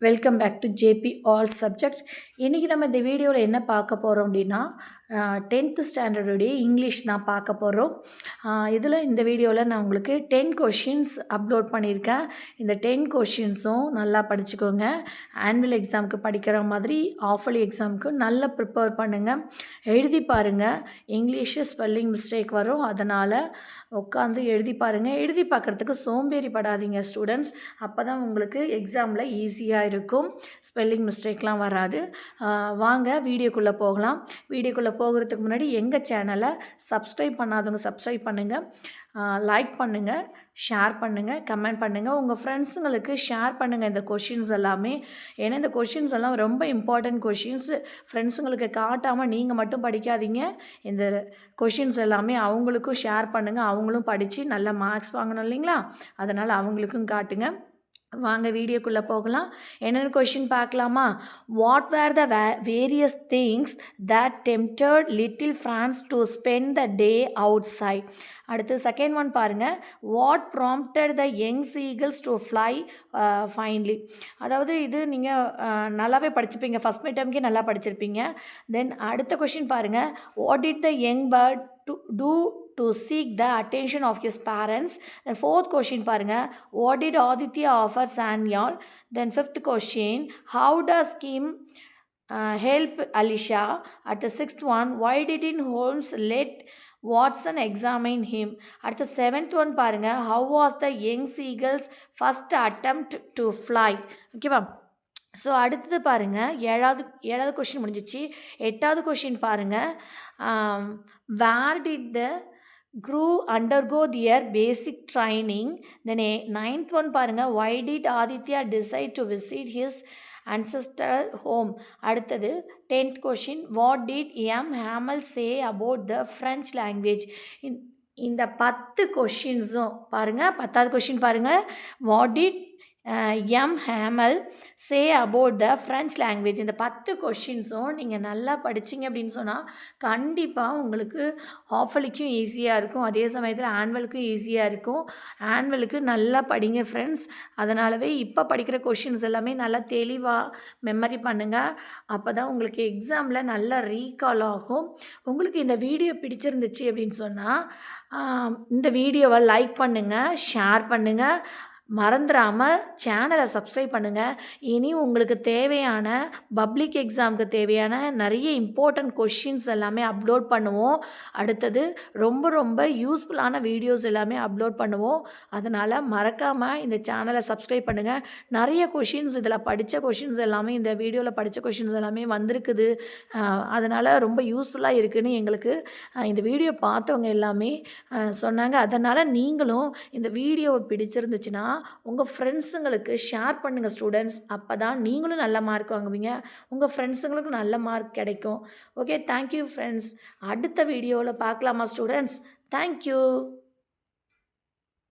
Welcome back to JP all subject. இன்றைக்கி நம்ம இந்த வீடியோவில் என்ன பார்க்க போகிறோம் அப்படின்னா 10th ஸ்டாண்டர்டுடைய இங்கிலீஷ் தான் பார்க்க போகிறோம். இதில் இந்த வீடியோவில் நான் உங்களுக்கு 10 கொஷின்ஸ் அப்லோட் பண்ணியிருக்கேன். இந்த 10 கொஷின்ஸும் நல்லா படிச்சுக்கோங்க. ஆனுவல் எக்ஸாமுக்கு படிக்கிற மாதிரி ஆஃபலி எக்ஸாமுக்கு நல்லா ப்ரிப்பேர் பண்ணுங்கள். எழுதி பாருங்கள். இங்கிலீஷு ஸ்பெல்லிங் மிஸ்டேக் வரும், அதனால் உட்காந்து எழுதி பாருங்கள். எழுதி பார்க்குறதுக்கு சோம்பேறி படாதீங்க ஸ்டூடெண்ட்ஸ். அப்போ தான் உங்களுக்கு எக்ஸாமில் ஈஸியாக இருக்கும், ஸ்பெல்லிங் மிஸ்டேக்லாம் வராது. வாங்க வீடியோக்குள்ளே போகலாம். வீடியோக்குள்ளே போகிறதுக்கு முன்னாடி எங்கள் சேனலை சப்ஸ்கிரைப் பண்ணாதவங்க சப்ஸ்கிரைப் பண்ணுங்கள், லைக் பண்ணுங்கள், ஷேர் பண்ணுங்கள், கமெண்ட் பண்ணுங்கள். உங்கள் ஃப்ரெண்ட்ஸுங்களுக்கு ஷேர் பண்ணுங்கள் இந்த கொஷின்ஸ் எல்லாமே. ஏன்னா இந்த கொஷின்ஸ் எல்லாம் ரொம்ப இம்பார்ட்டண்ட் கொஷின்ஸ். ஃப்ரெண்ட்ஸுங்களுக்கு காட்டாமல் நீங்கள் மட்டும் படிக்காதீங்க. இந்த கொஷின்ஸ் எல்லாமே அவங்களுக்கும் ஷேர் பண்ணுங்கள். அவங்களும் படித்து நல்ல மார்க்ஸ் வாங்கணும் இல்லைங்களா? அதனால் அவங்களுக்கும் காட்டுங்க. வாங்க வீடியோக்குள்ளே போகலாம். என்னென்ன கொஷின் பார்க்கலாமா? What were the various things that tempted little Frans to spend the day outside. அடுத்து செகண்ட் ஒன் பாருங்கள். What prompted the young seagulls to fly finally. அதாவது இது நீங்கள் நல்லாவே படிச்சுப்பீங்க, ஃபஸ்ட் மிட் டேர்ம்க்கே நல்லா படிச்சிருப்பீங்க. தென் அடுத்த கொஷின் பாருங்கள். What did the young bird to do to seek the attention of his parents. Then fourth question பாருங்க. What did Aditya offer Sanyal? Then fifth question, how does Kim help Alicia? At the sixth one, why didn't Holmes let Watson examine him? At the seventh one பாருங்க. How was the young seagull's first attempt to fly? ஓகேவா? So அடுத்தது பாருங்கள், ஏழாவது question முடிஞ்சிச்சு. எட்டாவது question பாருங்கள். Where did the crew undergo their basic training. Then ninth one பாருங்கள். Why did Aditya decide to visit his ancestral home? அடுத்தது 10th question. What did M. Hamel say about the French language? இந்த 10 கொஷின்ஸும் பாருங்கள். 10வது question பாருங்கள். What did M. Hamel say about the French language? இந்த 10 கொஷின்ஸும் நீங்கள் நல்லா படிச்சிங்க அப்படின்னு சொன்னால் கண்டிப்பாக உங்களுக்கு ஹாஃபலிக்கும் ஈஸியாக இருக்கும், அதே சமயத்தில் ஆனுவலுக்கும் ஈஸியாக இருக்கும். ஆனுவலுக்கு நல்லா படிங்க ஃப்ரெண்ட்ஸ். அதனாலவே இப்போ படிக்கிற கொஷின்ஸ் எல்லாமே நல்லா தெளிவாக மெமரி பண்ணுங்கள். அப்போ தான் உங்களுக்கு எக்ஸாமில் நல்லா ரீகால் ஆகும். உங்களுக்கு இந்த வீடியோ பிடிச்சிருந்துச்சு அப்படின்னு சொன்னால் இந்த வீடியோவை லைக் பண்ணுங்கள், ஷேர் பண்ணுங்கள், மறந்துடாமல் சேனலை சப்ஸ்கிரைப் பண்ணுங்கள். இனி உங்களுக்கு தேவையான பப்ளிக் எக்ஸாமுக்கு தேவையான நிறைய இம்பார்ட்டண்ட் கொஷின்ஸ் எல்லாமே அப்லோட் பண்ணுவோம். அடுத்தது ரொம்ப ரொம்ப யூஸ்ஃபுல்லான வீடியோஸ் எல்லாமே அப்லோட் பண்ணுவோம். அதனால் மறக்காமல் இந்த சேனலை சப்ஸ்கிரைப் பண்ணுங்கள். நிறைய கொஷின்ஸ் இதில் படித்த கொஷின்ஸ் எல்லாமே, இந்த வீடியோவில் படித்த கொஷின்ஸ் எல்லாமே வந்திருக்குது. அதனால் ரொம்ப யூஸ்ஃபுல்லாக இருக்குதுன்னு எங்களுக்கு இந்த வீடியோ பார்த்தவங்க எல்லாமே சொன்னாங்க. அதனால் நீங்களும் இந்த வீடியோவை பிடிச்சிருந்துச்சுன்னா உங்கள் ஃப்ரெண்ட்ஸுங்களுக்கு ஷேர் பண்ணுங்கள் ஸ்டூடெண்ட்ஸ். அப்போ தான் நீங்களும் நல்ல மார்க் வாங்குவீங்க, உங்கள் ஃப்ரெண்ட்ஸுங்களுக்கு நல்ல மார்க் கிடைக்கும். Okay, thank you friends. அடுத்த வீடியோவில் பார்க்கலாமா ஸ்டூடெண்ட்ஸ்? தேங்க்யூ.